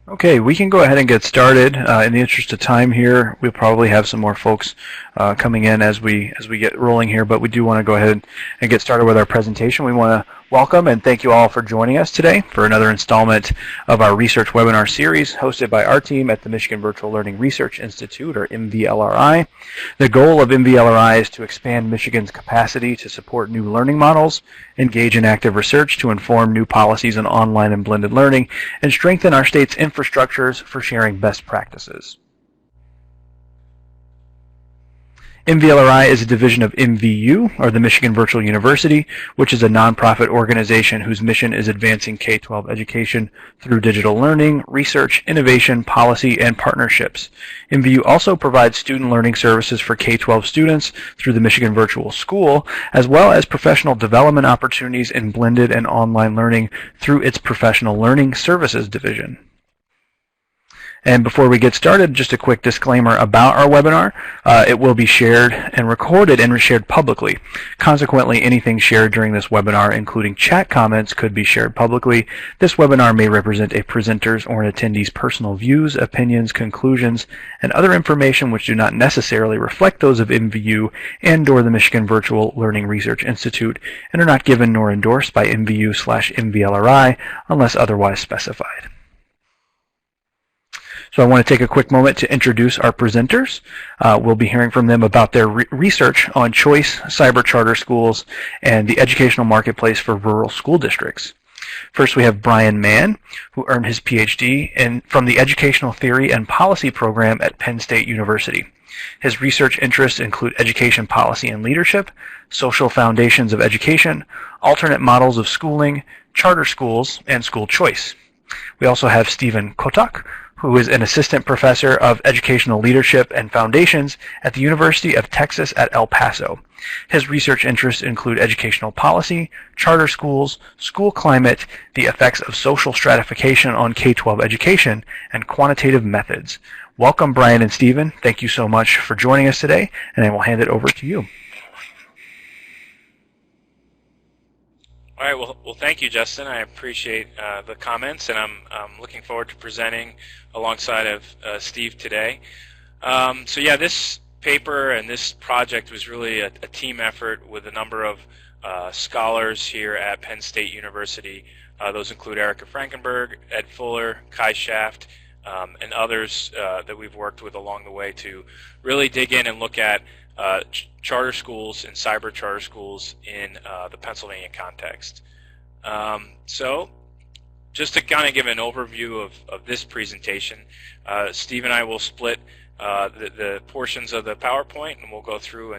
Okay, we can go ahead and get started. In the interest of time here, we'll probably have some more folks coming in as we get rolling here, but we do want to go ahead and get started with our presentation. We want to welcome and thank you all for joining us today for another installment of our research webinar series hosted by our team at the Michigan Virtual Learning Research Institute, or MVLRI. The goal of MVLRI is to expand Michigan's capacity to support new learning models, engage in active research to inform new policies on online and blended learning, and strengthen our state's infrastructures for sharing best practices. MVLRI is a division of MVU, or the Michigan Virtual University, which is a nonprofit organization whose mission is advancing K-12 education through digital learning, research, innovation, policy, and partnerships. MVU also provides student learning services for K-12 students through the Michigan Virtual School, as well as professional development opportunities in blended and online learning through its Professional Learning Services division. And before we get started, just a quick disclaimer about our webinar. It will be shared and recorded and shared publicly. Consequently, anything shared during this webinar, including chat comments, could be shared publicly. This webinar may represent a presenter's or an attendee's personal views, opinions, conclusions, and other information which do not necessarily reflect those of MVU and/or the Michigan Virtual Learning Research Institute, and are not given nor endorsed by MVU/MVLRI unless otherwise specified. So I want to take a quick moment to introduce our presenters. We'll be hearing from them about their research on choice, cyber charter schools, and the educational marketplace for rural school districts. First, we have Brian Mann, who earned his PhD from the Educational Theory and Policy program at Penn State University. His research interests include education policy and leadership, social foundations of education, alternate models of schooling, charter schools, and school choice. We also have Stephen Kotak, who is an assistant professor of educational leadership and foundations at the University of Texas at El Paso. His research interests include educational policy, charter schools, school climate, the effects of social stratification on K-12 education, and quantitative methods. Welcome, Brian and Stephen. Thank you so much for joining us today, and I will hand it over to you. All right, well, thank you, Justin. I appreciate the comments, and I'm looking forward to presenting alongside of Steve today. So yeah, this paper and this project was really a team effort with a number of scholars here at Penn State University. Those include Erica Frankenberg, Ed Fuller, Kai Shaft, and others that we've worked with along the way to really dig in and look at charter schools and cyber charter schools in the Pennsylvania context. So just to kind of give an overview of this presentation, Steve and I will split the portions of the PowerPoint, and we'll go through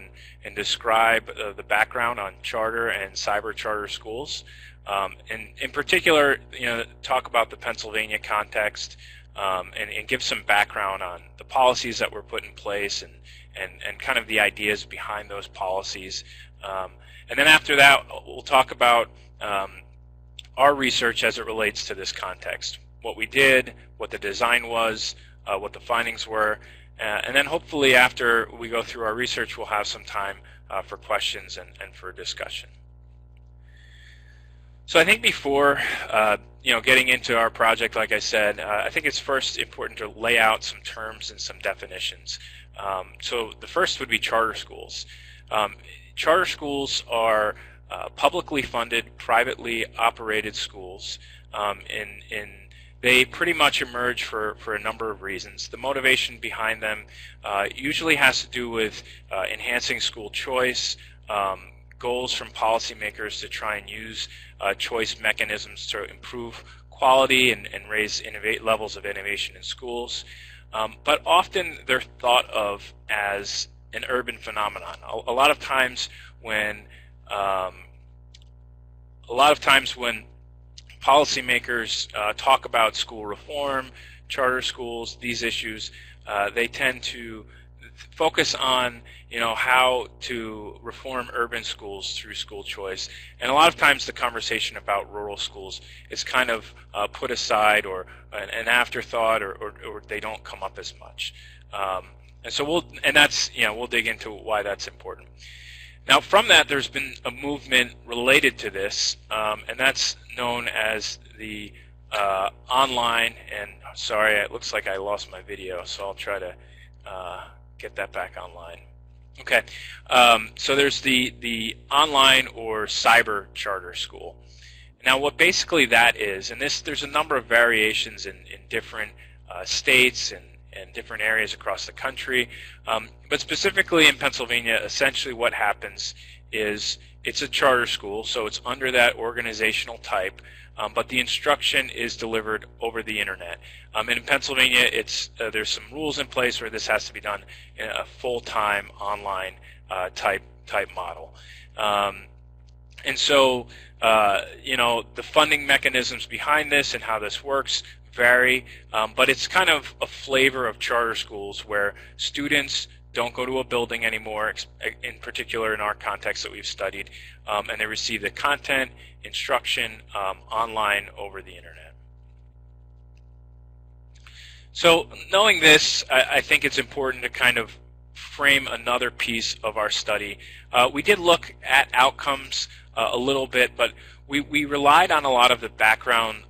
and describe the background on charter and cyber charter schools. And in particular, talk about the Pennsylvania context and give some background on the policies that were put in place and kind of the ideas behind those policies. And then after that, we'll talk about our research as it relates to this context, what we did, what the design was, what the findings were, and then hopefully after we go through our research, we'll have some time for questions and for discussion. So I think before getting into our project, like I said, I think it's first important to lay out some terms and some definitions. So the first would be charter schools. Charter schools are publicly funded, privately operated schools, they pretty much emerge for a number of reasons. The motivation behind them usually has to do with enhancing school choice, goals from policymakers to try and use choice mechanisms to improve quality and raise levels of innovation in schools. But often they're thought of as an urban phenomenon. A lot of times when policymakers talk about school reform, charter schools, these issues, they tend to focus on how to reform urban schools through school choice, and a lot of times the conversation about rural schools is kind of put aside or an afterthought, or they don't come up as much. And so we'll dig into why that's important. Now, from that, there's been a movement related to this, and that's known as the online, and sorry, it looks like I lost my video, so I'll try to get that back online. Okay, so there's the online or cyber charter school. Now what basically that is, and there's a number of variations in different states and different areas across the country, but specifically in Pennsylvania, essentially what happens is it's a charter school, so it's under that organizational type, but the instruction is delivered over the internet. And in Pennsylvania, there's some rules in place where this has to be done in a full-time online type model. And so, the funding mechanisms behind this and how this works vary, but it's kind of a flavor of charter schools where students don't go to a building anymore, in particular in our context that we've studied, and they receive the content, instruction online over the internet. So knowing this, I think it's important to kind of frame another piece of our study. We did look at outcomes a little bit, but we relied on a lot of the background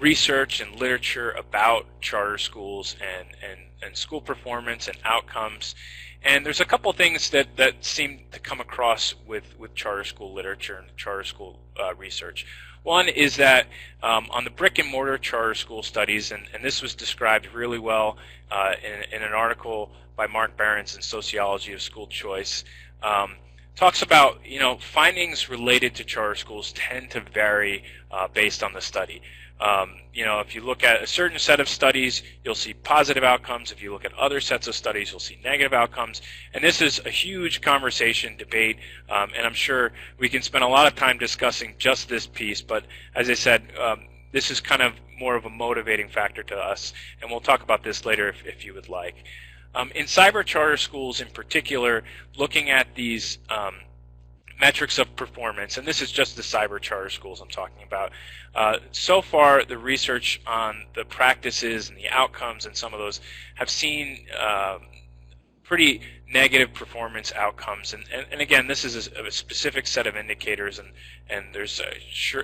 research and literature about charter schools and school performance and outcomes. And there's a couple things that seem to come across with charter school literature and charter school research. One is that on the brick-and-mortar charter school studies, and this was described really well in an article by Mark Behrens in Sociology of School Choice, talks about, findings related to charter schools tend to vary based on the study. If you look at a certain set of studies, you'll see positive outcomes. If you look at other sets of studies, you'll see negative outcomes. And this is a huge conversation, debate, and I'm sure we can spend a lot of time discussing just this piece. But as I said, this is kind of more of a motivating factor to us, and we'll talk about this later if you would like. In cyber charter schools in particular, looking at these metrics of performance, and this is just the cyber charter schools I'm talking about. So far, the research on the practices and the outcomes and some of those have seen pretty negative performance outcomes. And again, this is a specific set of indicators, and there's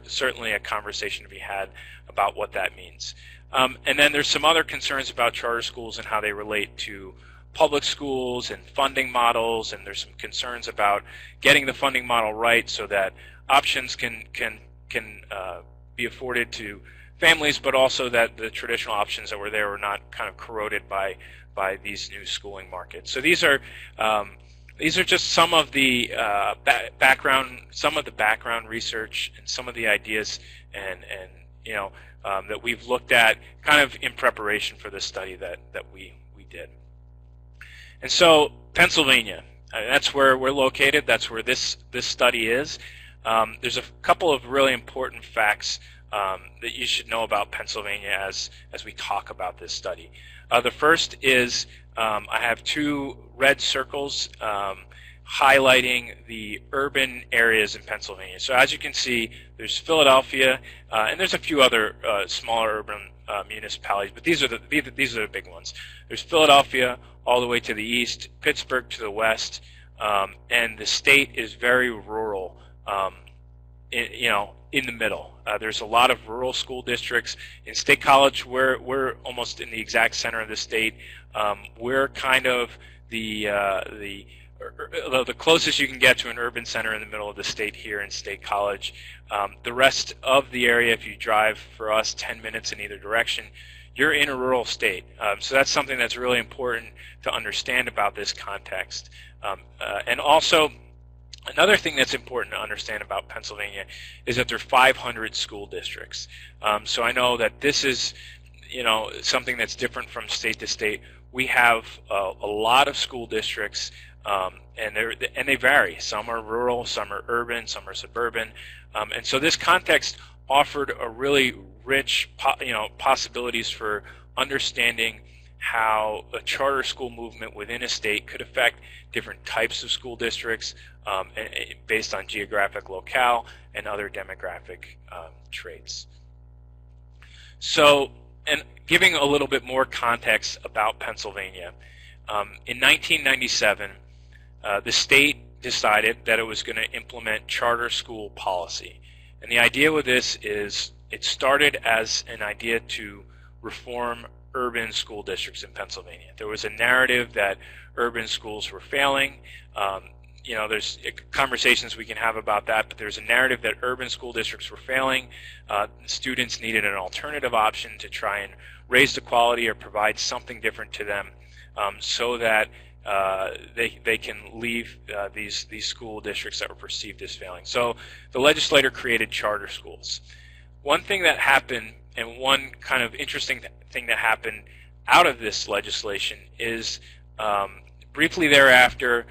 certainly a conversation to be had about what that means. And then there's some other concerns about charter schools and how they relate to public schools and funding models, and there's some concerns about getting the funding model right so that options can be afforded to families, but also that the traditional options that were there were not kind of corroded by these new schooling markets. So these are just some of the background research and some of the ideas and that we've looked at kind of in preparation for this study that we did. And so Pennsylvania, that's where we're located. That's where this study is. There's a couple of really important facts that you should know about Pennsylvania as we talk about this study. The first is I have two red circles highlighting the urban areas in Pennsylvania. So as you can see, there's Philadelphia, and there's a few other smaller urban municipalities, but these are the big ones. There's Philadelphia all the way to the east, Pittsburgh to the west, and the state is very rural. In the middle. There's a lot of rural school districts. In State College, we're almost in the exact center of the state. We're kind of the closest you can get to an urban center in the middle of the state here in State College. The rest of the area, if you drive for us 10 minutes in either direction, you're in a rural state. So that's something that's really important to understand about this context. And also, another thing that's important to understand about Pennsylvania is that there are 500 school districts. So I know that this is, something that's different from state to state. We have a lot of school districts, and they vary. Some are rural, some are urban, some are suburban, and so this context offered a really rich, possibilities for understanding how a charter school movement within a state could affect different types of school districts based on geographic locale and other demographic traits. So, and giving a little bit more context about Pennsylvania, in 1997, the state decided that it was going to implement charter school policy. And the idea with this is it started as an idea to reform urban school districts in Pennsylvania. There was a narrative that urban schools were failing. There's conversations we can have about that, but there's a narrative that urban school districts were failing. Students needed an alternative option to try and raise the quality or provide something different to them, so that they can leave these school districts that were perceived as failing. So the legislator created charter schools. One thing that happened, and one kind of interesting thing that happened out of this legislation, is briefly thereafter,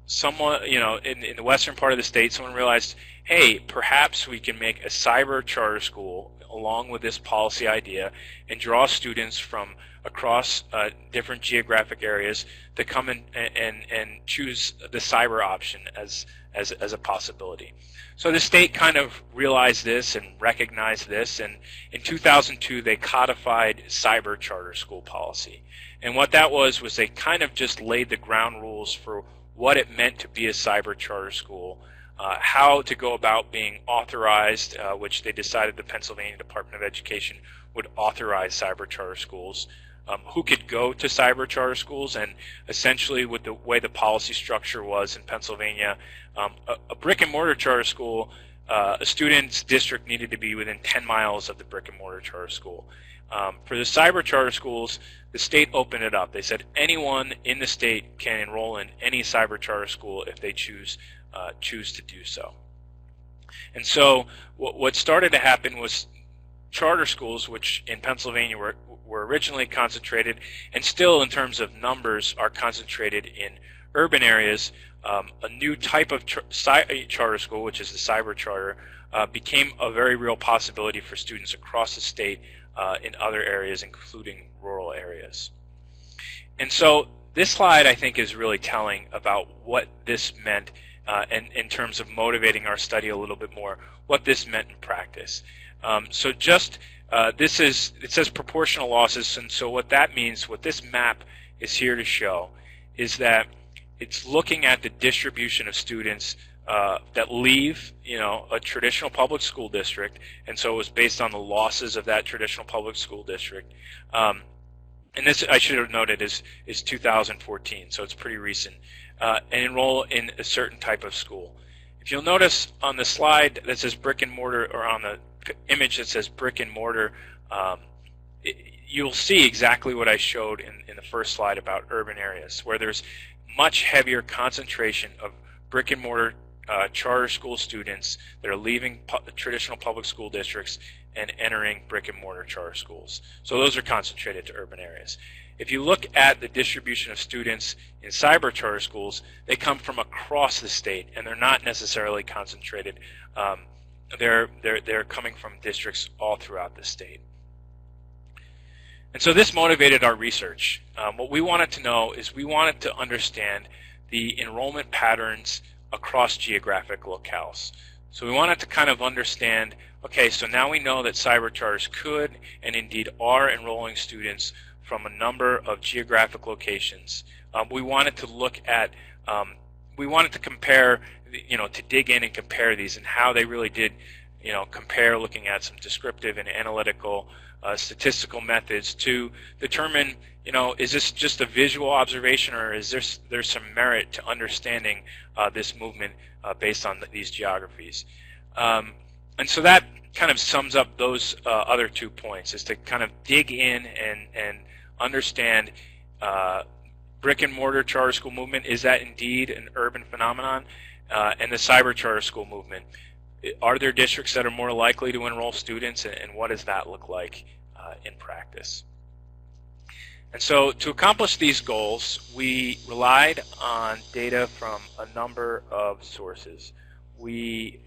someone, in the western part of the state, someone realized, hey, perhaps we can make a cyber charter school along with this policy idea and draw students from across different geographic areas to come in and choose the cyber option as a possibility. So the state kind of realized this and recognized this, and in 2002 they codified cyber charter school policy. And what that was they kind of just laid the ground rules for what it meant to be a cyber charter school, how to go about being authorized, which they decided the Pennsylvania Department of Education would authorize cyber charter schools, who could go to cyber charter schools, and essentially with the way the policy structure was in Pennsylvania, a brick-and-mortar charter school, a student's district needed to be within 10 miles of the brick-and-mortar charter school. For the cyber charter schools, the state opened it up. They said anyone in the state can enroll in any cyber charter school if they choose to do so. And so what started to happen was charter schools, which in Pennsylvania were originally concentrated, and still in terms of numbers are concentrated in urban areas, a new type of charter school, which is the cyber charter, became a very real possibility for students across the state in other areas, including rural areas. And so this slide, I think, is really telling about what this meant, and in terms of motivating our study a little bit more, what this meant in practice. So just it says proportional losses, and so what that means, what this map is here to show, is that it's looking at the distribution of students that leave, a traditional public school district, and so it was based on the losses of that traditional public school district. And this, I should have noted, is 2014, so it's pretty recent, and enroll in a certain type of school. If you'll notice on the slide that says brick and mortar, or on the image that says brick and mortar, you'll see exactly what I showed in the first slide about urban areas, where there's much heavier concentration of brick and mortar charter school students that are leaving traditional public school districts and entering brick and mortar charter schools. So those are concentrated to urban areas. If you look at the distribution of students in cyber charter schools, they come from across the state, and they're not necessarily concentrated. They're coming from districts all throughout the state. And so this motivated our research. What we wanted to know is we wanted to understand the enrollment patterns across geographic locales. So we wanted to kind of understand, okay, so now we know that cyber charters could and indeed are enrolling students from a number of geographic locations. We wanted to look at, we wanted to compare, to dig in and compare these and how they really did, compare, looking at some descriptive and analytical statistical methods to determine, is this just a visual observation, or is there's some merit to understanding this movement based on these geographies. And so that kind of sums up those other 2 points, is to kind of dig in and understand brick and mortar charter school movement. Is that indeed an urban phenomenon? And the cyber charter school movement. Are there districts that are more likely to enroll students, and what does that look like in practice? And so to accomplish these goals, we relied on data from a number of sources. We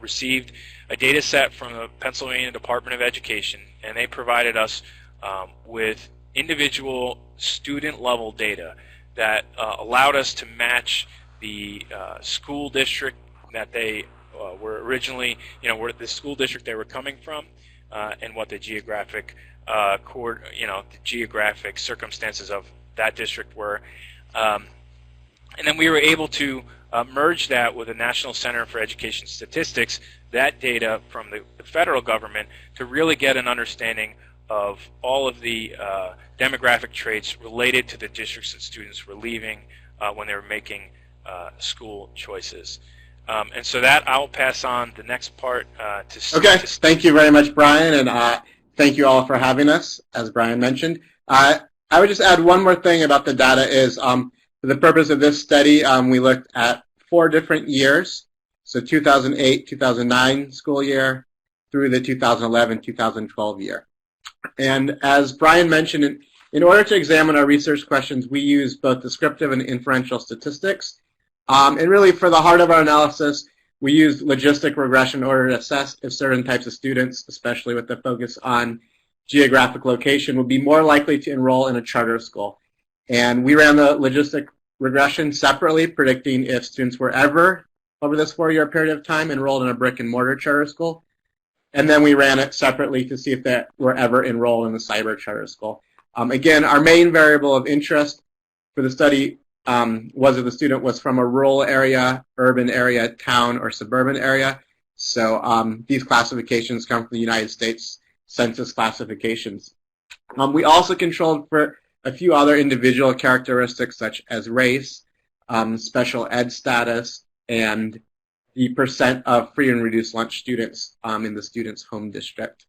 received a data set from the Pennsylvania Department of Education, and they provided us with individual student level data that allowed us to match the school district that they were originally, where the school district they were coming from, and what the geographic the geographic circumstances of that district were. And then we were able to merge that with the National Center for Education Statistics, that data from the federal government, to really get an understanding of all of the demographic traits related to the districts that students were leaving when they were making school choices. And so that I'll pass on the next part to Steve. Okay, thank you very much, Brian, and thank you all for having us, as Brian mentioned. I would just add one more thing about the data is, for the purpose of this study, we looked at 4 different years, so 2008, 2009 school year through the 2011-2012 year. And as Brian mentioned, in order to examine our research questions, we use both descriptive and inferential statistics. And really, for the heart of our analysis, we used logistic regression in order to assess if certain types of students, especially with the focus on geographic location, would be more likely to enroll in a charter school. And we ran the logistic regression separately, predicting if students were ever, over this 4-year period of time, enrolled in a brick-and-mortar charter school. And then we ran it separately to see if they were ever enrolled in the cyber charter school. Again, our main variable of interest for the study was if the student was from a rural area, urban area, town, or suburban area. So these classifications come from the United States Census classifications. We also controlled for a few other individual characteristics such as race, special ed status, and the % of free and reduced lunch students in the student's home district.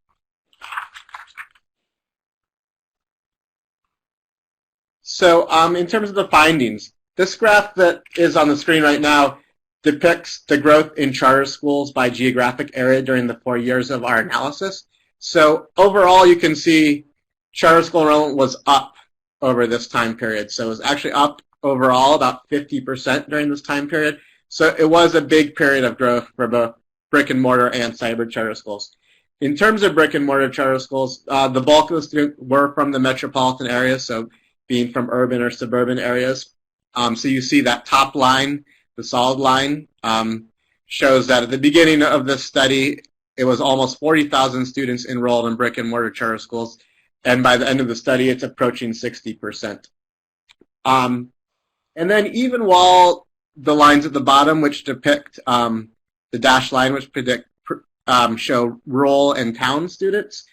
So in terms of the findings, this graph that is on the screen right now depicts the growth in charter schools by geographic area during the 4 years of our analysis. So overall, you can see charter school enrollment was up over this time period. So it was actually up overall about 50% during this time period. So it was a big period of growth for both brick-and-mortar and cyber charter schools. In terms of brick-and-mortar charter schools, the bulk of the students were from the metropolitan areas, so being from urban or suburban areas. So you see that top line, the solid line, shows that at the beginning of this study, it was almost 40,000 students enrolled in brick-and-mortar charter schools, and by the end of the study, it's approaching 60%. And then even while the lines at the bottom, which depict the dashed line, which show rural and town students,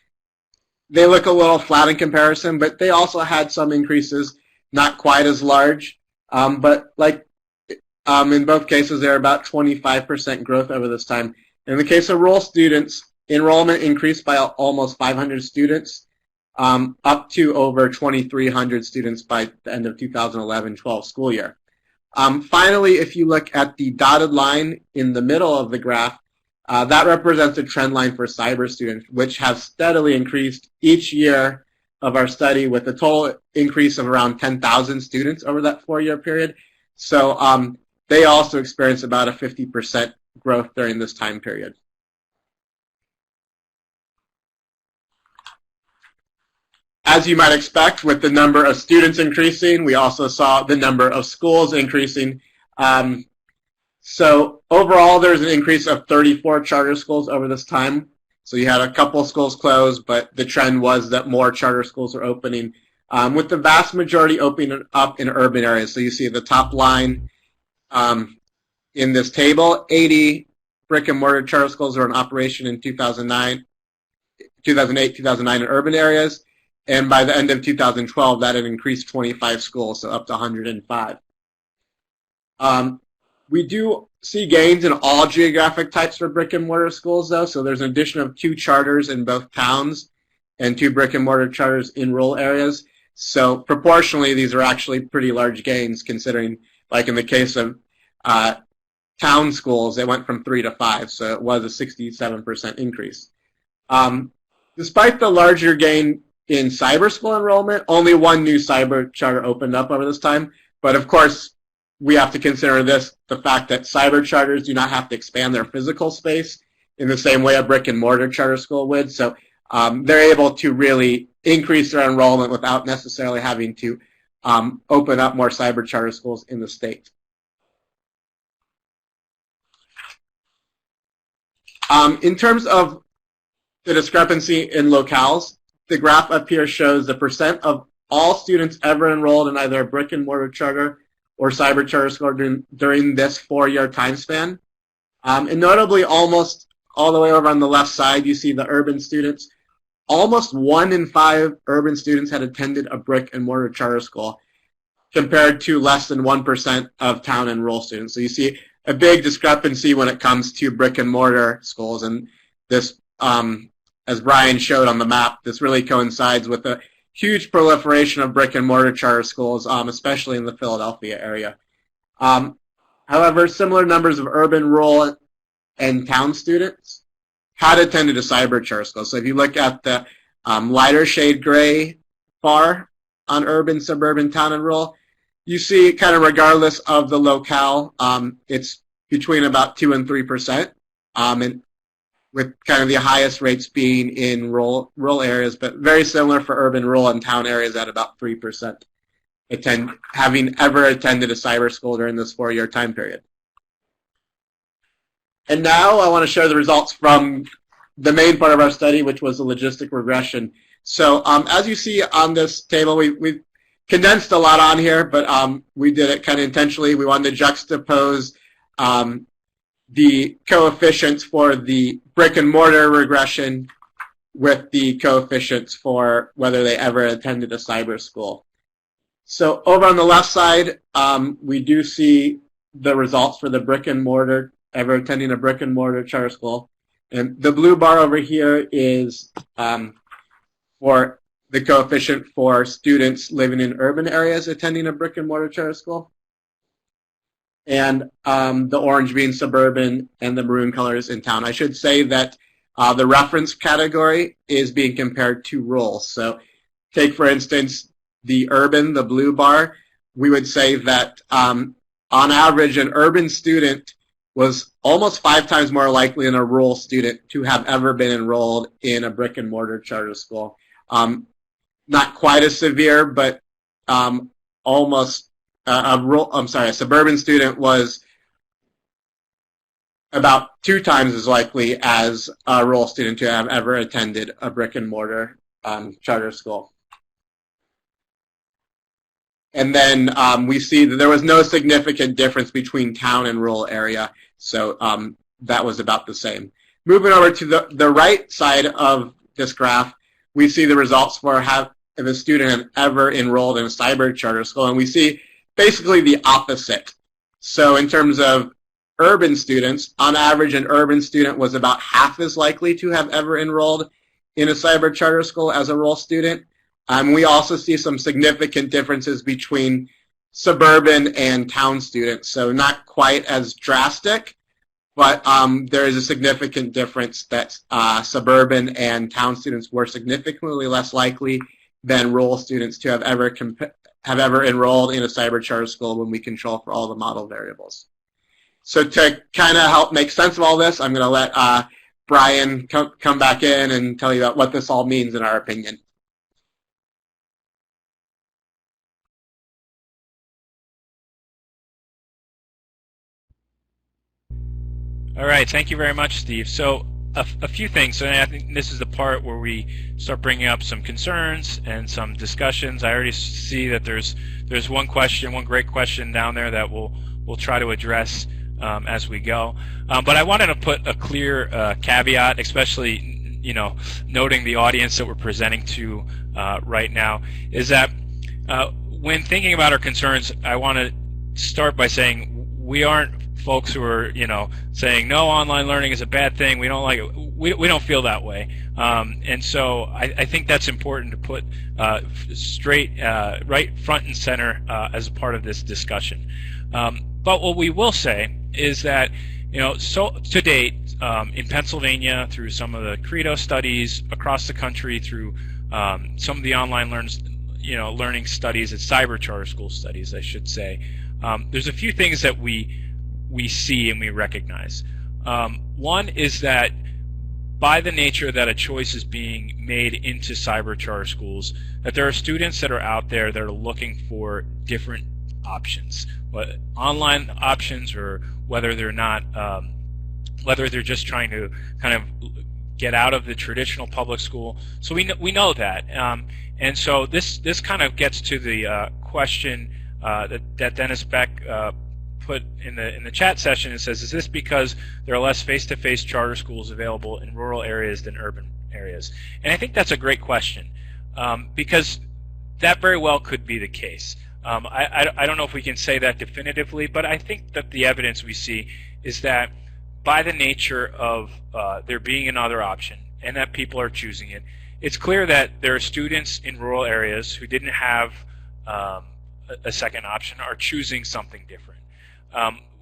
they look a little flat in comparison, but they also had some increases, not quite as large. But like in both cases, they're about 25% growth over this time. In the case of rural students, enrollment increased by almost 500 students, up to over 2,300 students by the end of 2011-12 school year. Finally, if you look at the dotted line in the middle of the graph, that represents a trend line for cyber students, which has steadily increased each year of our study with a total increase of around 10,000 students over that 4-year period. So they also experienced about a 50% growth during this time period. As you might expect, with the number of students increasing, we also saw the number of schools increasing. So overall, there's an increase of 34 charter schools over this time. So you had a couple of schools closed, but the trend was that more charter schools are opening, with the vast majority opening up in urban areas. So you see the top line in this table, 80 brick-and-mortar charter schools are in operation in 2008, 2009 in urban areas. And by the end of 2012, that had increased 25 schools, so up to 105. We do see gains in all geographic types for brick-and-mortar schools, though. So there's an addition of 2 charters in both towns and 2 brick-and-mortar charters in rural areas. So proportionally, these are actually pretty large gains, considering, like in the case of town schools, it went from 3 to 5. So it was a 67% increase. Despite the larger gain in cyber school enrollment, only 1 new cyber charter opened up over this time. But of course, we have to consider the fact that cyber charters do not have to expand their physical space in the same way a brick-and-mortar charter school would. So they're able to really increase their enrollment without necessarily having to open up more cyber charter schools in the state. In terms of the discrepancy in locales, the graph up here shows the % of all students ever enrolled in either a brick-and-mortar charter or cyber charter school during this 4-year time span. And notably, almost all the way over on the left side, you see the urban students. Almost 1 in 5 urban students had attended a brick-and-mortar charter school, compared to less than 1% of town and rural students. So you see a big discrepancy when it comes to brick-and-mortar schools. And this, as Brian showed on the map, this really coincides with a huge proliferation of brick-and-mortar charter schools, especially in the Philadelphia area. However, similar numbers of urban, rural, and town students had attended a cyber charter school. So if you look at the lighter shade gray bar on urban, suburban, town, and rural, you see kind of regardless of the locale, it's between about 2 and 3%, and with kind of the highest rates being in rural areas, but very similar for urban, rural, and town areas at about 3% having ever attended a cyber school during this 4-year time period. And now I want to share the results from the main part of our study, which was the logistic regression. So as you see on this table, we've condensed a lot on here, but we did it kind of intentionally. We wanted to juxtapose the coefficients for the brick-and-mortar regression with the coefficients for whether they ever attended a cyber school. So over on the left side, we do see the results for the brick-and-mortar, ever attending a brick-and-mortar charter school. And the blue bar over here is for the coefficient for students living in urban areas attending a brick-and-mortar charter school. And the orange being suburban and the maroon colors in town. I should say that the reference category is being compared to rural. So take, for instance, the urban, the blue bar. We would say that on average, an urban student was almost 5 times more likely than a rural student to have ever been enrolled in a brick-and-mortar charter school. Not quite as severe, but almost a suburban student was about 2 times as likely as a rural student to have ever attended a brick-and-mortar charter school. And then we see that there was no significant difference between town and rural area, so that was about the same. Moving over to the right side of this graph, we see the results for if a student had ever enrolled in a cyber charter school, and we see basically the opposite. So in terms of urban students, on average, an urban student was about half as likely to have ever enrolled in a cyber charter school as a rural student. We also see some significant differences between suburban and town students. So not quite as drastic, but there is a significant difference that suburban and town students were significantly less likely than rural students to have ever enrolled in a cyber charter school when we control for all the model variables. So to kind of help make sense of all this, I'm going to let Brian come back in and tell you about what this all means in our opinion. All right, thank you very much, Steve. So a few things. So I think this is the part where we start bringing up some concerns and some discussions. I already see that there's one great question down there that we'll try to address as we go. But I wanted to put a clear caveat, especially noting the audience that we're presenting to right now, is that when thinking about our concerns, I want to start by saying we aren't folks who are saying no, online learning is a bad thing, we don't like it. We don't feel that way, and so I think that's important to put right front and center as a part of this discussion. But what we will say is that so to date in Pennsylvania, through some of the Credo studies across the country, through some of the online learning studies and cyber charter school studies, I should say, there's a few things that we see and we recognize. One is that by the nature that a choice is being made into cyber charter schools, that there are students that are out there that are looking for different options, online options, or whether they're not, whether they're just trying to kind of get out of the traditional public school. So we know that, and so this kind of gets to the question that Dennis Beck put in the chat session. It says, is this because there are less face-to-face charter schools available in rural areas than urban areas? And I think that's a great question, because that very well could be the case. I don't know if we can say that definitively, but I think that the evidence we see is that by the nature of there being another option and that people are choosing it, it's clear that there are students in rural areas who didn't have a second option are choosing something different.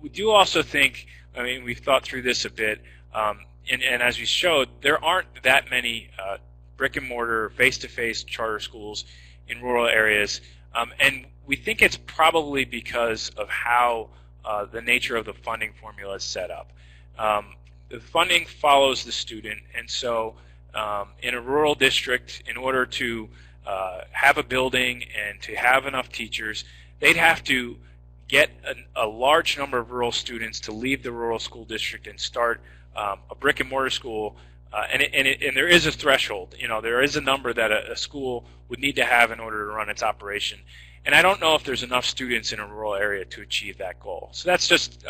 We do also think, I mean, we've thought through this a bit, and as we showed, there aren't that many brick-and-mortar, face-to-face charter schools in rural areas, and we think it's probably because of how the nature of the funding formula is set up. The funding follows the student, and so in a rural district, in order to have a building and to have enough teachers, they'd have to get a large number of rural students to leave the rural school district and start a brick-and-mortar school. And there is a threshold. You know, there is a number that a school would need to have in order to run its operation. And I don't know if there's enough students in a rural area to achieve that goal. So that's just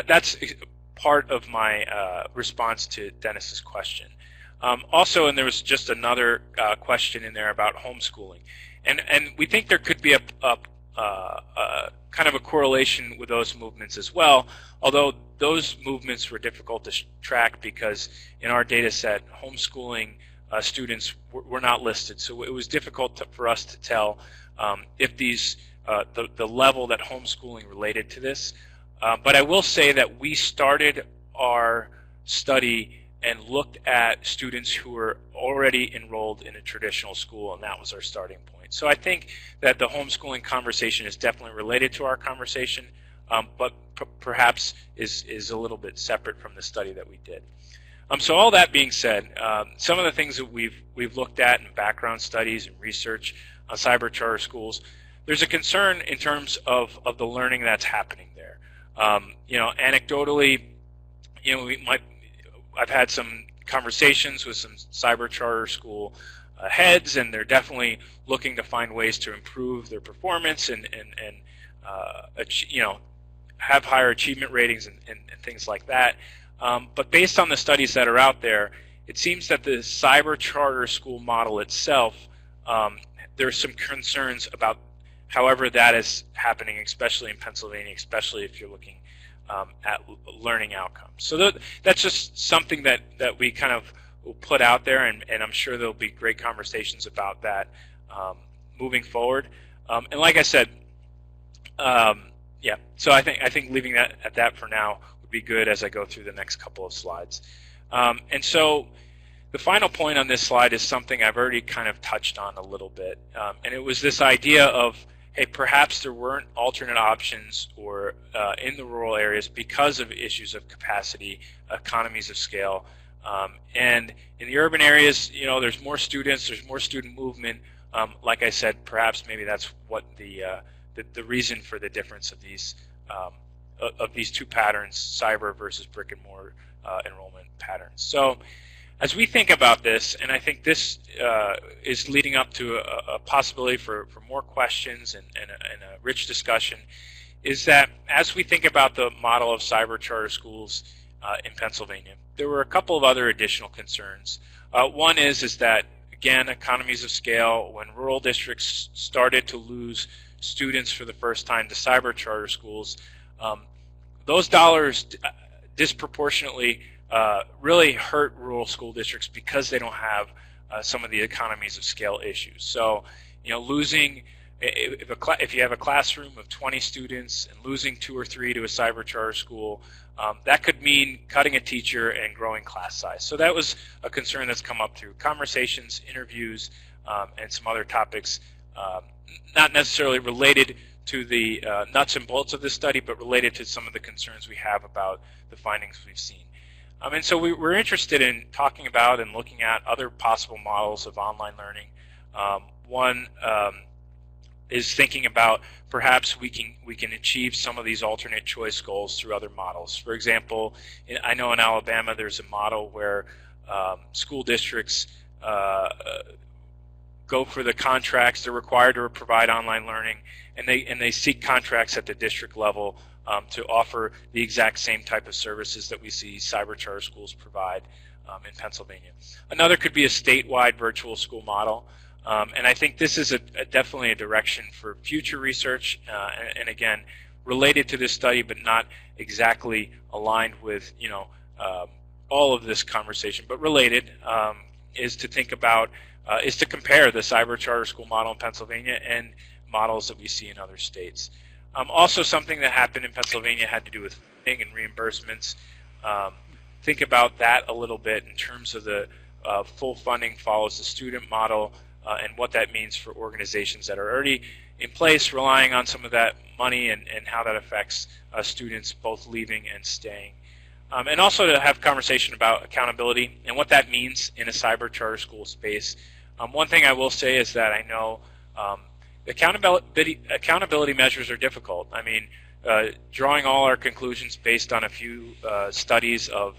that's part of my response to Dennis's question. Also, and there was just another question in there about homeschooling, and we think there could be a kind of a correlation with those movements as well, although those movements were difficult to track because in our data set, homeschooling students were not listed, so it was difficult for us to tell if these the level that homeschooling related to this. But I will say that we started our study and looked at students who were already enrolled in a traditional school, and that was our starting point. So I think that the homeschooling conversation is definitely related to our conversation, but perhaps is a little bit separate from the study that we did. So all that being said, some of the things that we've looked at in background studies and research on cyber charter schools, there's a concern in terms of the learning that's happening there. Anecdotally, I've had some conversations with some cyber charter school heads, and they're definitely looking to find ways to improve their performance and have higher achievement ratings and things like that. But based on the studies that are out there, it seems that the cyber charter school model itself, there's some concerns about however that is happening, especially in Pennsylvania, especially if you're looking at learning outcomes. So that's just something that we kind of will put out there, and I'm sure there'll be great conversations about that moving forward. And like I said, so I think leaving that at that for now would be good as I go through the next couple of slides. And so the final point on this slide is something I've already kind of touched on a little bit, and it was this idea of, hey, perhaps there weren't alternate options or in the rural areas because of issues of capacity, economies of scale. And in the urban areas, there's more students, there's more student movement. Like I said, perhaps maybe that's what the reason for the difference of these two patterns, cyber versus brick and mortar enrollment patterns. So as we think about this, and I think this is leading up to a possibility for more questions and a rich discussion, is that as we think about the model of cyber charter schools in Pennsylvania, there were a couple of other additional concerns. One is that, again, economies of scale, when rural districts started to lose students for the first time to cyber charter schools, those dollars disproportionately really hurt rural school districts because they don't have some of the economies of scale issues. So, losing, if you have a classroom of 20 students and losing 2 or 3 to a cyber charter school, that could mean cutting a teacher and growing class size. So that was a concern that's come up through conversations, interviews, and some other topics, not necessarily related to the nuts and bolts of this study, but related to some of the concerns we have about the findings we've seen. And so we're interested in talking about and looking at other possible models of online learning. One is thinking about perhaps we can achieve some of these alternate choice goals through other models. For example, I know in Alabama there's a model where school districts go for the contracts. They're required to provide online learning, and they seek contracts at the district level to offer the exact same type of services that we see cyber charter schools provide in Pennsylvania. Another could be a statewide virtual school model, and I think this is definitely a direction for future research, and again, related to this study, but not exactly aligned with all of this conversation, but related, is to think about, is to compare the cyber charter school model in Pennsylvania and models that we see in other states. Also, something that happened in Pennsylvania had to do with funding and reimbursements. Think about that a little bit in terms of the full funding follows the student model and what that means for organizations that are already in place, relying on some of that money, and how that affects students both leaving and staying. And also to have conversation about accountability and what that means in a cyber charter school space. One thing I will say is that I know accountability measures are difficult. I mean, drawing all our conclusions based on a few studies of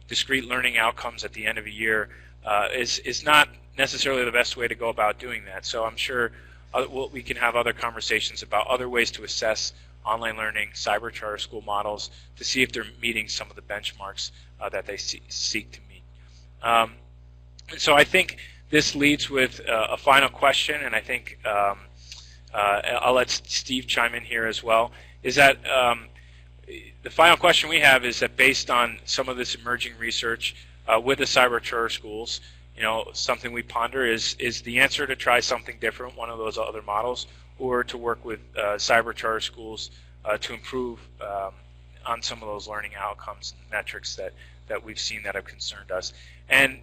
discrete learning outcomes at the end of a year is not necessarily the best way to go about doing that. So I'm sure we can have other conversations about other ways to assess online learning, cyber charter school models, to see if they're meeting some of the benchmarks that they seek to meet. And so I think this leads with a final question, and I think I'll let Steve chime in here as well, is that the final question we have is that based on some of this emerging research with the cyber charter schools, something we ponder is the answer to try something different, one of those other models, or to work with cyber charter schools to improve on some of those learning outcomes and metrics that we've seen that have concerned us. And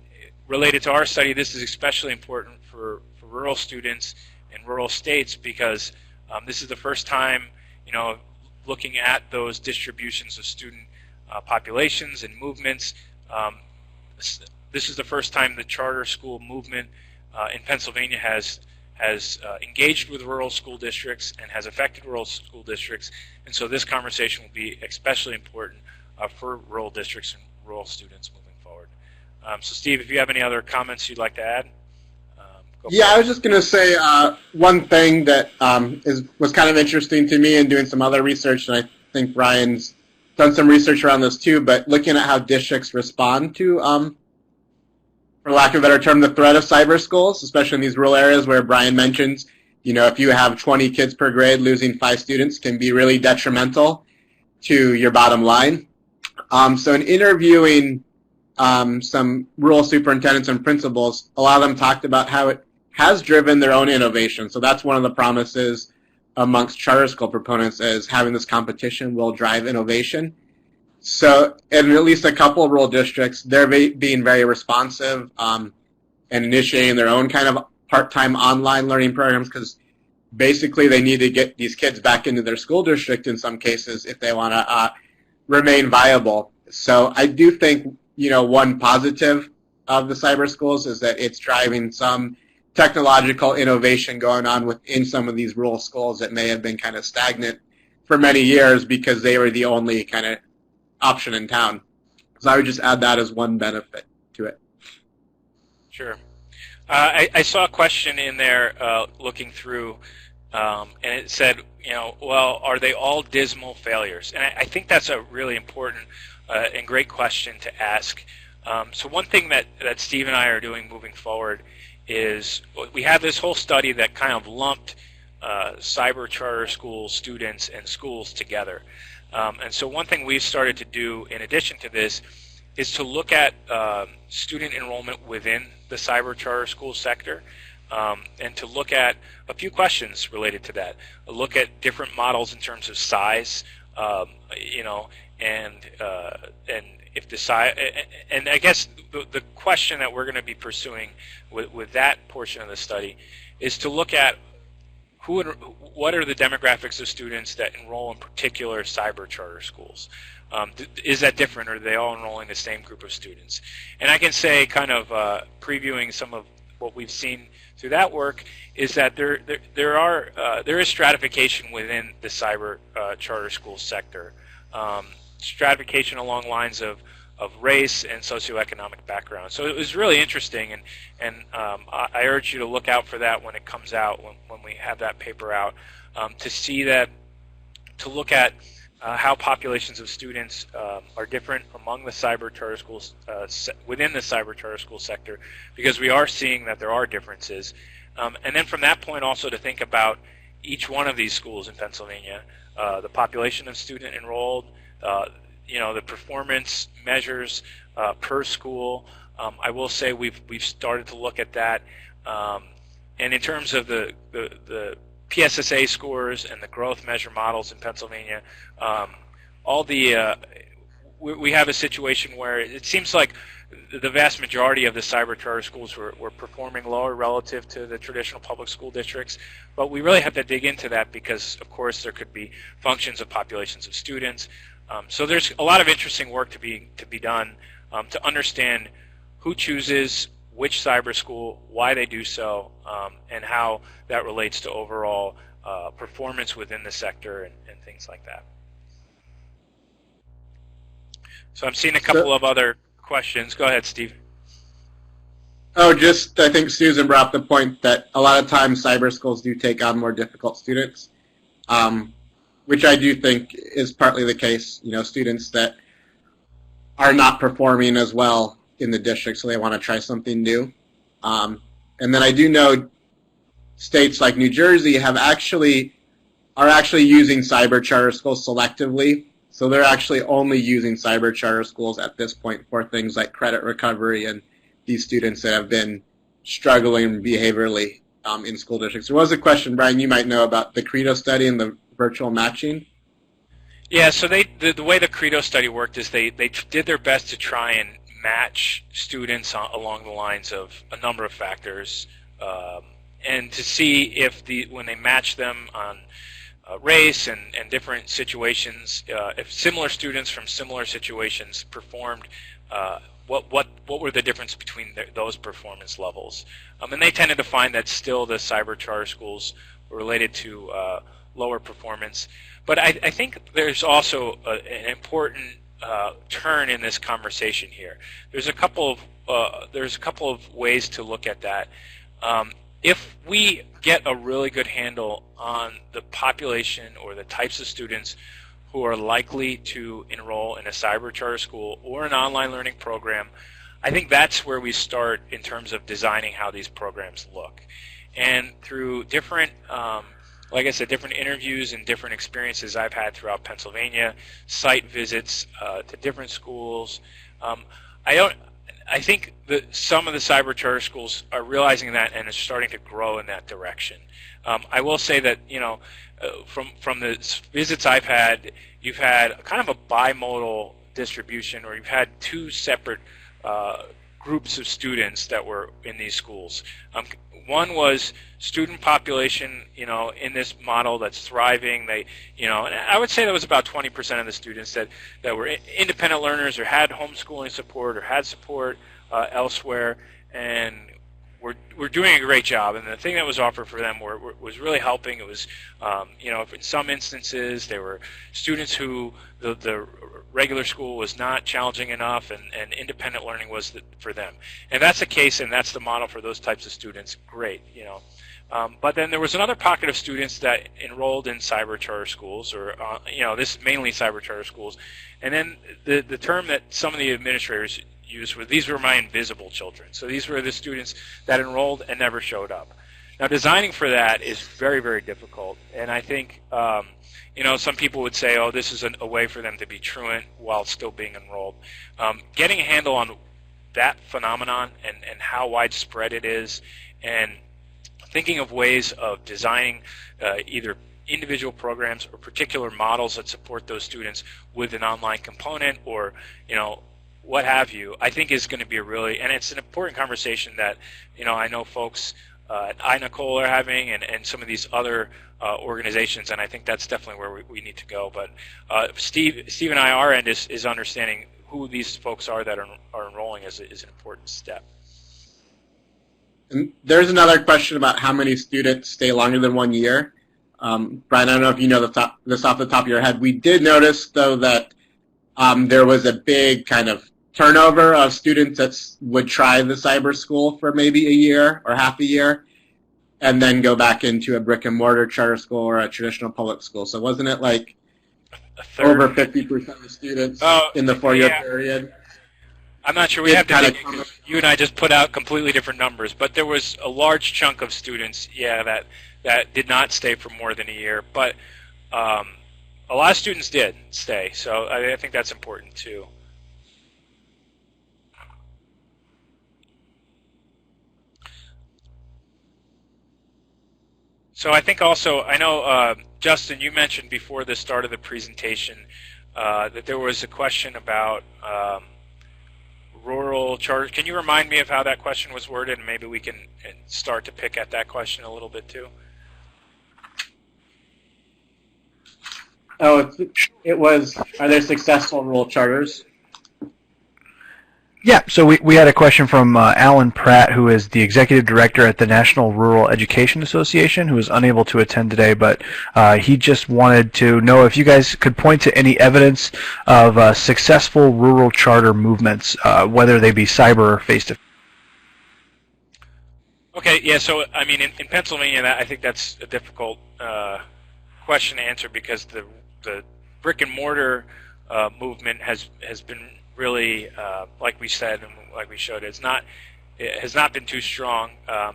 related to our study, this is especially important for rural students in rural states, because this is the first time, looking at those distributions of student populations and movements. This is the first time the charter school movement in Pennsylvania has engaged with rural school districts and has affected rural school districts, and so this conversation will be especially important for rural districts and rural students moving forward. So Steve, if you have any other comments you'd like to add? I was just going to say one thing that was kind of interesting to me in doing some other research, and I think Brian's done some research around this too, but looking at how districts respond to, for lack of a better term, the threat of cyber schools, especially in these rural areas where Brian mentions, if you have 20 kids per grade, losing 5 students can be really detrimental to your bottom line. So in interviewing some rural superintendents and principals, a lot of them talked about how it has driven their own innovation. So that's one of the promises amongst charter school proponents, is having this competition will drive innovation. So in at least a couple of rural districts, they're being very responsive and initiating their own kind of part-time online learning programs, because basically they need to get these kids back into their school district in some cases if they want to remain viable. So I do think, one positive of the cyber schools is that it's driving some technological innovation going on within some of these rural schools that may have been kind of stagnant for many years because they were the only kind of option in town. So I would just add that as one benefit to it. Sure. I saw a question in there looking through, and it said, well, are they all dismal failures? And I think that's a really important and great question to ask. So one thing that Steve and I are doing moving forward is we have this whole study that kind of lumped cyber charter school students and schools together. And so one thing we've started to do in addition to this is to look at student enrollment within the cyber charter school sector, and to look at a few questions related to that. Look at different models in terms of size, and if the size, and I guess the question that we're going to be pursuing with that portion of the study is to look at what are the demographics of students that enroll in particular cyber charter schools. Is that different, or are they all enrolling the same group of students? And I can say, kind of previewing some of what we've seen through that work, is that there is stratification within the cyber charter school sector. Stratification along lines of race and socioeconomic background. So it was really interesting, and I urge you to look out for that when it comes out, when we have that paper out, to see that, to look at how populations of students are different among the cyber charter schools, within the cyber charter school sector, because we are seeing that there are differences. And then from that point also to think about each one of these schools in Pennsylvania, the population of student enrolled, the performance measures per school. I will say we've started to look at that, and in terms of the PSSA scores and the growth measure models in Pennsylvania, we have a situation where it seems like the vast majority of the cyber charter schools were performing lower relative to the traditional public school districts, but we really have to dig into that because, of course, there could be functions of populations of students. So there's a lot of interesting work to be done to understand who chooses which cyber school, why they do so, and how that relates to overall performance within the sector and things like that. So I'm seeing a couple of other questions. Go ahead, Steve. Oh, I think Susan brought up the point that a lot of times cyber schools do take on more difficult students, which I do think is partly the case. Students that are not performing as well in the district, so they want to try something new. And then I do know states like New Jersey are actually using cyber charter schools selectively. So they're actually only using cyber charter schools at this point for things like credit recovery and these students that have been struggling behaviorally in school districts. There was a question, Brian, you might know about the Credo study and the virtual matching. Yeah, so the way the Credo study worked is they did their best to try and match students along the lines of a number of factors, and to see if when they match them on race and different situations, if similar students from similar situations performed, what were the difference between those performance levels? And they tended to find that still the cyber charter schools were related to lower performance. But I think there's also an important turn in this conversation here. There's a couple of ways to look at that. If we get a really good handle on the population or the types of students who are likely to enroll in a cyber charter school or an online learning program, I think that's where we start in terms of designing how these programs look. And through different, like I said, different interviews and different experiences I've had throughout Pennsylvania, site visits to different schools, I think that some of the cyber charter schools are realizing that and are starting to grow in that direction. I will say that, from the visits I've had, you've had kind of a bimodal distribution, or you've had two separate groups of students that were in these schools. One was student population, in this model that's thriving. And I would say that was about 20% of the students that were independent learners or had homeschooling support or had support elsewhere, and we're doing a great job. And the thing that was offered for them was really helping. It was, in some instances, they were students who the regular school was not challenging enough, and independent learning was for them. And that's the case, and that's the model for those types of students. Great, But then there was another pocket of students that enrolled in cyber charter schools, or this mainly cyber charter schools. And then the term that some of the administrators used were, these were my invisible children. So these were the students that enrolled and never showed up. Now, designing for that is very, very difficult, and I think some people would say, oh, this is a way for them to be truant while still being enrolled. Getting a handle on that phenomenon and how widespread it is, and thinking of ways of designing either individual programs or particular models that support those students with an online component, or what have you, I think is going to be and it's an important conversation that I know folks at iNicole are having, and some of these other organizations, and I think that's definitely where we need to go. But Steve and I, our end is understanding who these folks are that are enrolling is an important step. And there's another question about how many students stay longer than 1 year. Brian, I don't know if you know this off the top of your head. We did notice, though, that there was a big kind of turnover of students that would try the cyber school for maybe a year or half a year and then go back into a brick-and-mortar charter school or a traditional public school. So wasn't it like over 50% of the students in the 4-year period? I'm not sure we have to dig in because you and I just put out completely different numbers, but there was a large chunk of students, that did not stay for more than a year. But a lot of students did stay, so I think that's important too. So I think also, I know, Justin, you mentioned before the start of the presentation that there was a question about rural charter. Can you remind me of how that question was worded, and maybe we can start to pick at that question a little bit too? Oh, it was, are there successful rural charters? Yeah, so we had a question from Alan Pratt, who is the Executive Director at the National Rural Education Association, who is unable to attend today, but he just wanted to know if you guys could point to any evidence of successful rural charter movements, whether they be cyber or face-to-face. Okay, yeah, so I mean, in Pennsylvania, I think that's a difficult question to answer because the brick-and-mortar movement has been really, like we said and like we showed, it has not been too strong,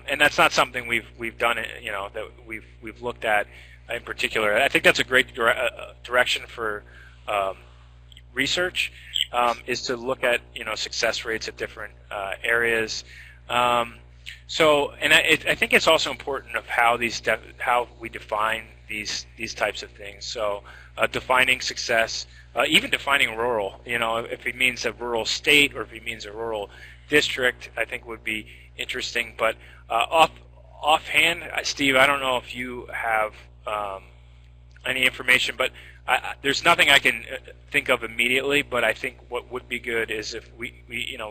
and that's not something we've done, that we've looked at in particular. I think that's a great direction for research, is to look at success rates at different areas. So, and I think it's also important of how we define these types of things. So, defining success. Even defining rural, if it means a rural state or if it means a rural district, I think would be interesting. But offhand, Steve, I don't know if you have any information, but there's nothing I can think of immediately. But I think what would be good is if we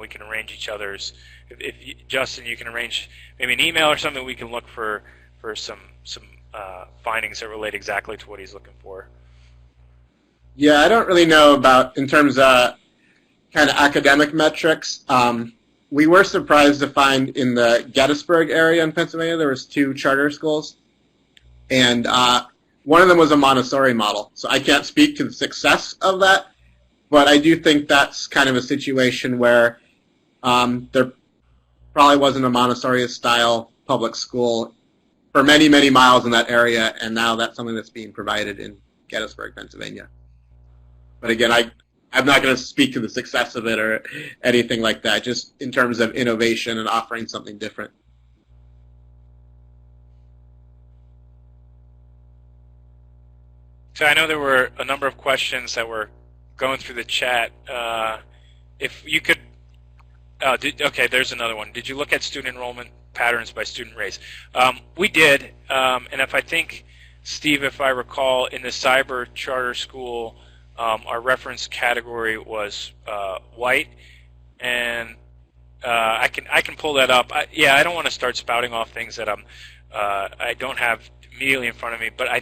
can arrange each other's. If Justin, you can arrange maybe an email or something, we can look for some findings that relate exactly to what he's looking for. Yeah, I don't really know about, in terms of kind of academic metrics. We were surprised to find in the Gettysburg area in Pennsylvania there was 2 charter schools, and one of them was a Montessori model. So I can't speak to the success of that, but I do think that's kind of a situation where there probably wasn't a Montessori-style public school for many, many miles in that area, and now that's something that's being provided in Gettysburg, Pennsylvania. But again, I'm not going to speak to the success of it or anything like that, just in terms of innovation and offering something different. So I know there were a number of questions that were going through the chat. If you could, okay, there's another one. Did you look at student enrollment patterns by student race? We did, and if I think, Steve, if I recall, in the cyber charter school, our reference category was white, and I can pull that up. I don't want to start spouting off things that I don't have immediately in front of me, but I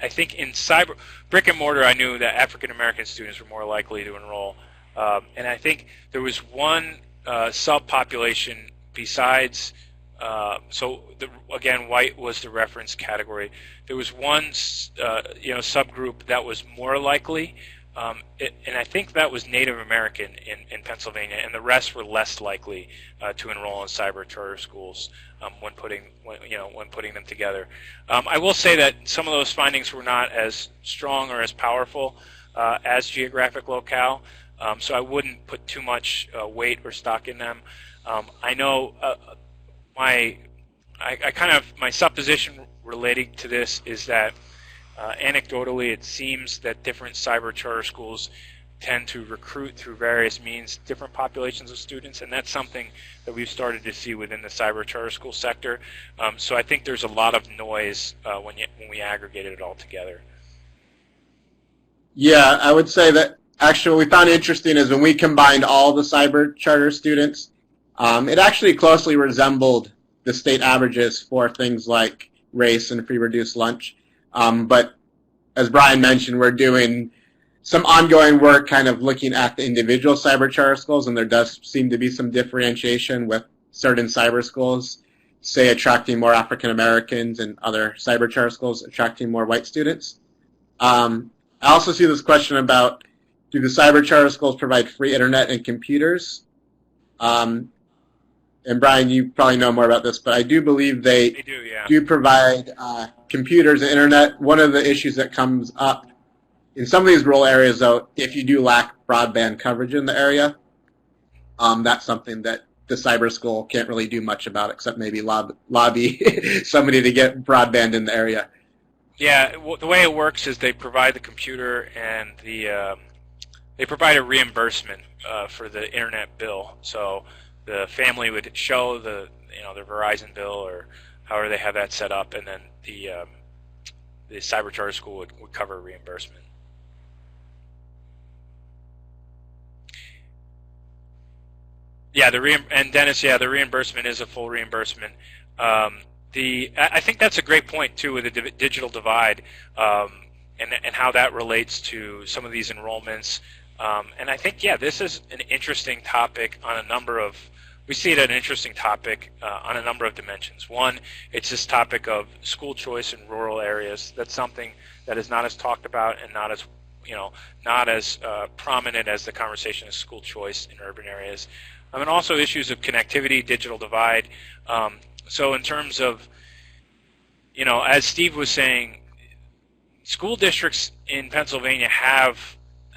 think in cyber brick and mortar, I knew that African American students were more likely to enroll, and I think there was one subpopulation besides. Again, white was the reference category. There was one subgroup that was more likely. And I think that was Native American in Pennsylvania, and the rest were less likely to enroll in cyber charter schools when putting them together. I will say that some of those findings were not as strong or as powerful as geographic locale, so I wouldn't put too much weight or stock in them. I know my supposition relating to this is that. Anecdotally, it seems that different cyber charter schools tend to recruit through various means different populations of students, and that's something that we've started to see within the cyber charter school sector. So I think there's a lot of noise when we aggregated it all together. Yeah, I would say that actually what we found interesting is when we combined all the cyber charter students, it actually closely resembled the state averages for things like race and free reduced lunch. But as Brian mentioned, we're doing some ongoing work kind of looking at the individual cyber charter schools, and there does seem to be some differentiation with certain cyber schools, say attracting more African Americans, and other cyber charter schools attracting more white students. I also see this question about, do the cyber charter schools provide free internet and computers? And Brian, you probably know more about this, but I do believe they do, yeah. do provide computers and internet. One of the issues that comes up in some of these rural areas, though, if you do lack broadband coverage in the area, that's something that the cyber school can't really do much about, except maybe lobby somebody to get broadband in the area. Yeah, the way it works is they provide the computer and they provide a reimbursement for the internet bill. So the family would show their Verizon bill or however they have that set up, and then the cyber charter school would cover reimbursement. Yeah, and Dennis, yeah, the reimbursement is a full reimbursement. I think that's a great point too with the digital divide, and how that relates to some of these enrollments. And I think, yeah, this is an interesting topic on a number of. We see it as an interesting topic on a number of dimensions. One, it's this topic of school choice in rural areas. That's something that is not as talked about and not as prominent as the conversation of school choice in urban areas. And also issues of connectivity, digital divide. So in terms of, as Steve was saying, school districts in Pennsylvania have,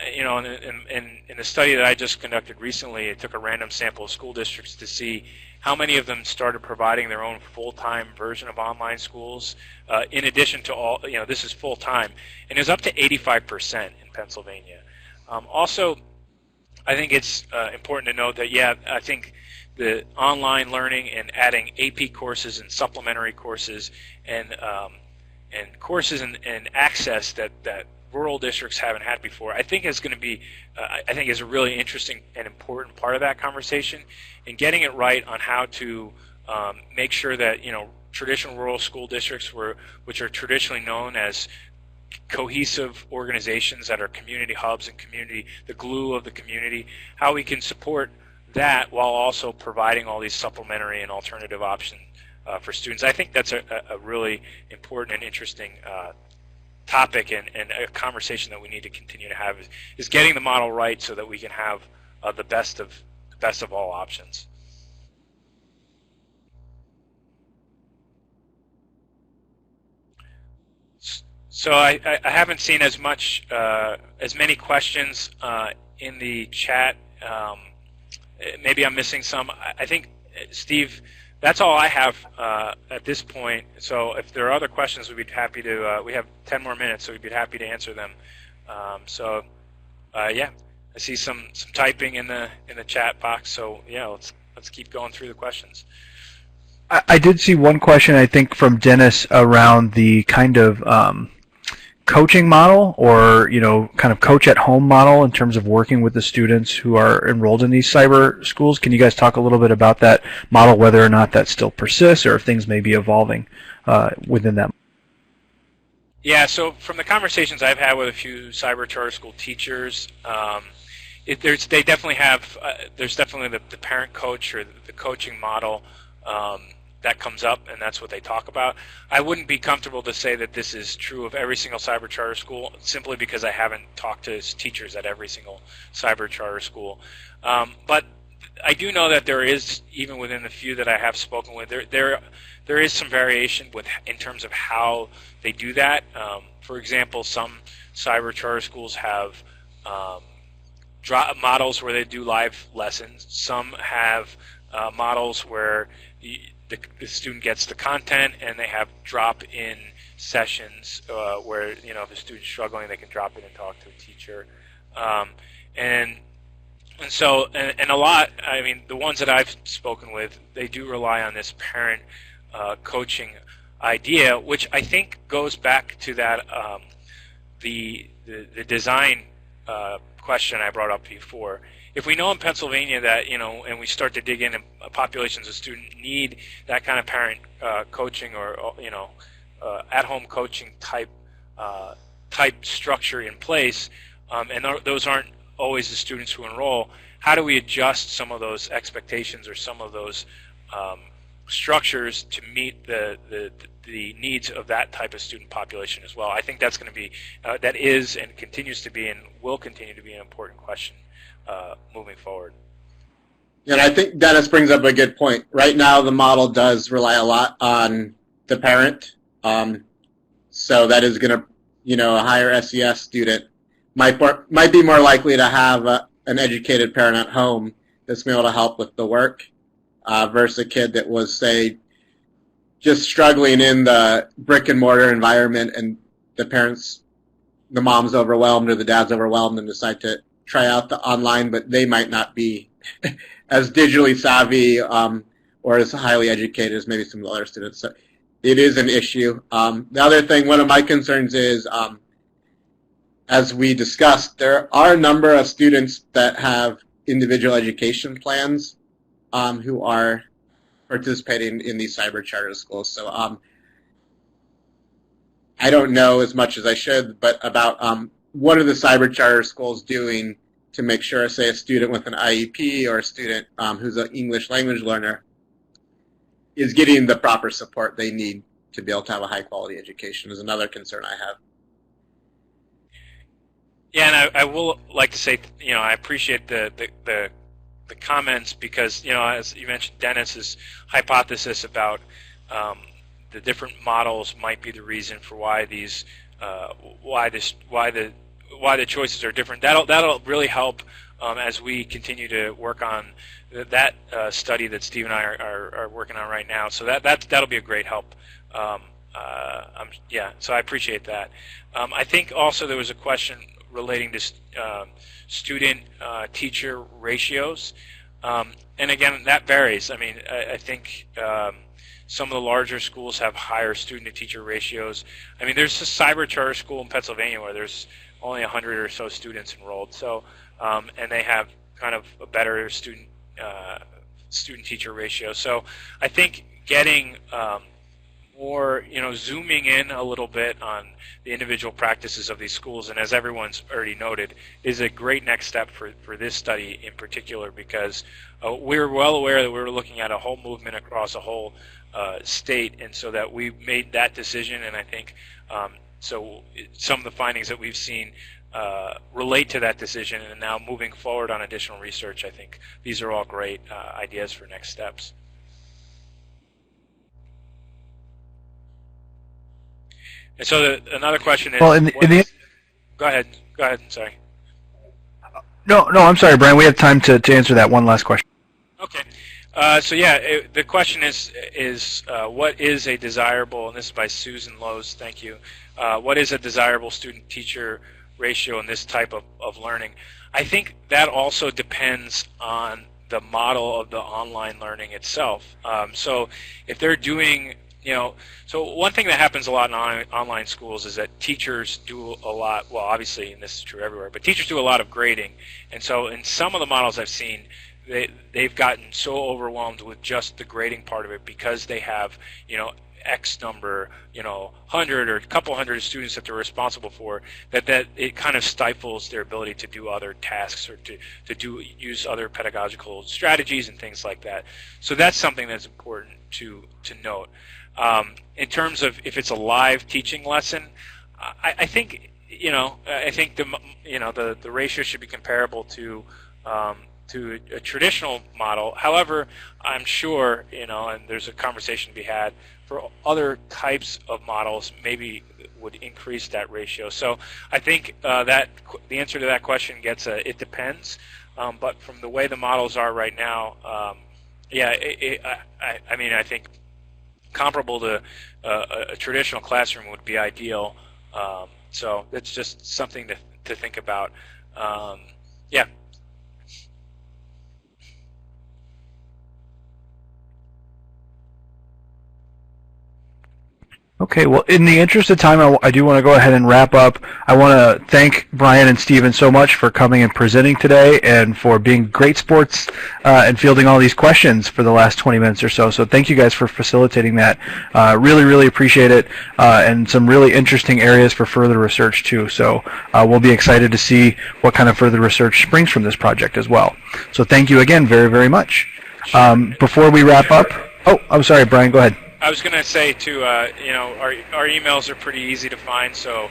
in the study that I just conducted recently, it took a random sample of school districts to see how many of them started providing their own full-time version of online schools, in addition to all, this is full-time, and it's up to 85% in Pennsylvania. Also, I think it's important to note that, yeah, I think the online learning and adding AP courses and supplementary courses and courses and access that rural districts haven't had before, I think is going to be, I think is a really interesting and important part of that conversation, and getting it right on how to make sure that, traditional rural school districts which are traditionally known as cohesive organizations that are community hubs and the glue of the community, how we can support that while also providing all these supplementary and alternative options for students. I think that's a really important and interesting topic and a conversation that we need to continue to have is getting the model right so that we can have the best of all options. So I haven't seen as many questions in the chat. Maybe I'm missing some. I think, Steve, that's all I have at this point. So if there are other questions, we'd be happy to. We have 10 more minutes, so we'd be happy to answer them. Yeah, I see some typing in the chat box. So yeah, let's keep going through the questions. I did see one question, I think, from Dennis around the kind of coaching model, or kind of coach at home model in terms of working with the students who are enrolled in these cyber schools. Can you guys talk a little bit about that model, whether or not that still persists or if things may be evolving within that? Yeah, so from the conversations I've had with a few cyber charter school teachers, they definitely have, there's definitely the parent coach or the coaching model that comes up, and that's what they talk about. I wouldn't be comfortable to say that this is true of every single cyber charter school, simply because I haven't talked to teachers at every single cyber charter school. But I do know that there is, even within the few that I have spoken with, there is some variation in terms of how they do that. For example, some cyber charter schools have models where they do live lessons. Some have models where the student gets the content, and they have drop-in sessions where, if a student's struggling, they can drop in and talk to a teacher. And a lot, I mean, the ones that I've spoken with, they do rely on this parent coaching idea, which I think goes back to that the design question I brought up before. If we know in Pennsylvania that, and we start to dig in, and populations of students need that kind of parent coaching or, at-home coaching type structure in place, and those aren't always the students who enroll. How do we adjust some of those expectations or some of those structures to meet the needs of that type of student population as well? I think that's going to be, that is and continues to be and will continue to be an important question moving forward. And I think Dennis brings up a good point. Right now, the model does rely a lot on the parent. So that is going to, a higher SES student might be more likely to have an educated parent at home that's going to be able to help with the work versus a kid that was, say, just struggling in the brick-and-mortar environment and the mom's overwhelmed or the dad's overwhelmed and decide to try out the online, but they might not be as digitally savvy or as highly educated as maybe some of the other students. So it is an issue. The other thing, one of my concerns is, as we discussed, there are a number of students that have individual education plans who are participating in these cyber charter schools. So I don't know as much as I should, but about what are the cyber charter schools doing to make sure, say, a student with an IEP or a student who's an English language learner is getting the proper support they need to be able to have a high-quality education is another concern I have. Yeah, and I will like to say, I appreciate the comments because, as you mentioned, Dennis's hypothesis about the different models might be the reason for why these why the choices are different. That'll really help as we continue to work on that study that Steve and I are working on right now. So that'll be a great help. Yeah, so I appreciate that. I think also there was a question relating to student-teacher ratios. And again, that varies. I mean, I think some of the larger schools have higher student-to-teacher ratios. I mean, there's a cyber charter school in Pennsylvania where there's only 100 or so students enrolled. So, and they have kind of a better student-teacher ratio. So I think getting more, zooming in a little bit on the individual practices of these schools, and as everyone's already noted, is a great next step for this study in particular, because we're well aware that we were looking at a whole movement across a whole state, and so that we made that decision, and I think so some of the findings that we've seen relate to that decision, and now moving forward on additional research, I think these are all great ideas for next steps. And so another question is, well, go ahead, sorry. No, I'm sorry, Brian. We have time to answer that one last question. Okay. So yeah, the question is what is a desirable, and this is by Susan Lowe's, thank you, what is a desirable student-teacher ratio in this type of learning? I think that also depends on the model of the online learning itself. So if they're doing, so one thing that happens a lot in online schools is that teachers do a lot, well, obviously, and this is true everywhere, but teachers do a lot of grading. And so in some of the models I've seen, they've gotten so overwhelmed with just the grading part of it because they have, X number, 100 or a couple hundred students that they're responsible for, that it kind of stifles their ability to do other tasks or to use other pedagogical strategies and things like that. So that's something that's important to note. In terms of if it's a live teaching lesson, I think I think the ratio should be comparable to a traditional model. However, I'm sure and there's a conversation to be had for other types of models, maybe would increase that ratio. So I think that the answer to that question gets it depends. But from the way the models are right now, I mean, I think comparable to a traditional classroom would be ideal. So that's just something to think about. Yeah. Okay, well, in the interest of time, I do want to go ahead and wrap up. I want to thank Brian and Steven so much for coming and presenting today and for being great sports and fielding all these questions for the last 20 minutes or so. So thank you guys for facilitating that. Really, really appreciate it, and some really interesting areas for further research too. So we'll be excited to see what kind of further research springs from this project as well. So thank you again very, very much. Before we wrap up, oh, I'm sorry, Brian, go ahead. I was going to say, too, our emails are pretty easy to find, so,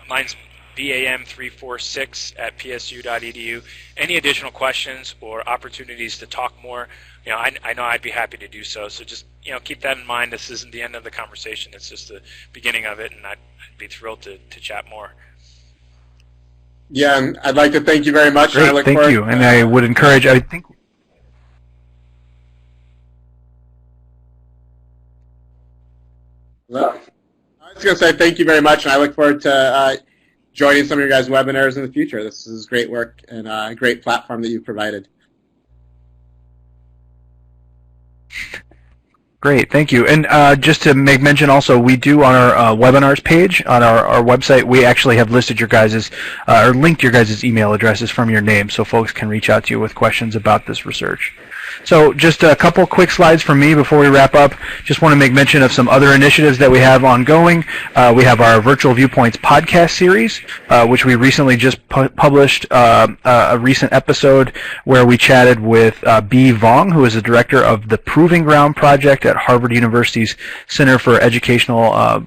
mine's bam346@psu.edu. Any additional questions or opportunities to talk more, I know I'd be happy to do so. So just, keep that in mind. This isn't the end of the conversation. It's just the beginning of it, and I'd be thrilled to chat more. Yeah, and I'd like to thank you very much. Great, I look thank forward, you. And I would encourage, I think... Well, I was going to say thank you very much, and I look forward to joining some of your guys' webinars in the future. This is great work and a great platform that you've provided. Great, thank you. And just to make mention also, we do on our webinars page on our website, we actually have listed your guys' or linked your guys' email addresses from your name so folks can reach out to you with questions about this research. So just a couple quick slides from me before we wrap up. Just want to make mention of some other initiatives that we have ongoing. We have our Virtual Viewpoints podcast series, which we recently just published a recent episode where we chatted with B. Vong, who is the director of the Proving Ground Project at Harvard University's Center for Educational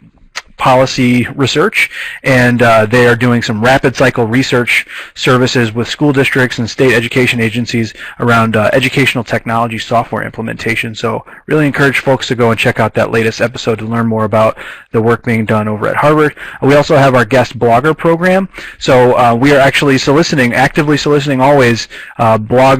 Policy Research, and they are doing some rapid cycle research services with school districts and state education agencies around educational technology software implementation. So really encourage folks to go and check out that latest episode to learn more about the work being done over at Harvard. We also have our guest blogger program. So we are actually actively soliciting always blog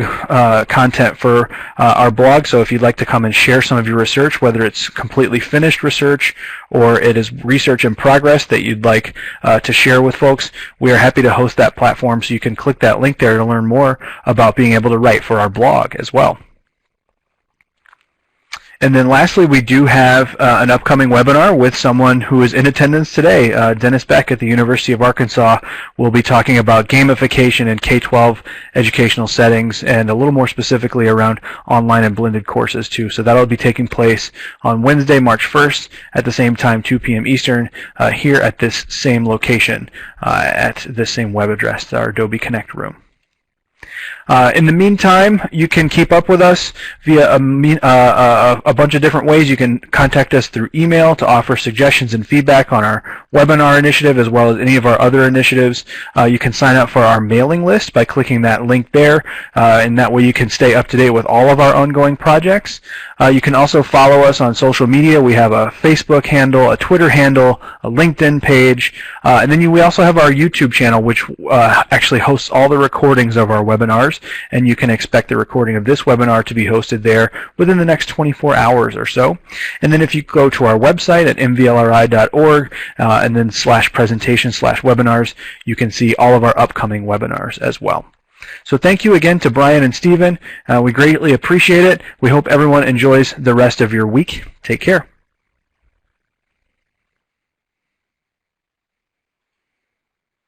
content for our blog. So if you'd like to come and share some of your research, whether it's completely finished research or it is research in progress that you'd like to share with folks, we are happy to host that platform, so you can click that link there to learn more about being able to write for our blog as well. And then lastly, we do have an upcoming webinar with someone who is in attendance today. Dennis Beck at the University of Arkansas will be talking about gamification in K-12 educational settings, and a little more specifically around online and blended courses too. So that'll be taking place on Wednesday, March 1st at the same time, 2 p.m. Eastern, here at this same location, at this same web address, our Adobe Connect room. In the meantime, you can keep up with us via a bunch of different ways. You can contact us through email to offer suggestions and feedback on our webinar initiative as well as any of our other initiatives. You can sign up for our mailing list by clicking that link there, and that way you can stay up to date with all of our ongoing projects. You can also follow us on social media. We have a Facebook handle, a Twitter handle, a LinkedIn page, and then we also have our YouTube channel, which actually hosts all the recordings of our webinars, and you can expect the recording of this webinar to be hosted there within the next 24 hours or so. And then if you go to our website at mvlri.org and then /presentation/webinars, you can see all of our upcoming webinars as well. So thank you again to Brian and Steven. We greatly appreciate it. We hope everyone enjoys the rest of your week. Take care.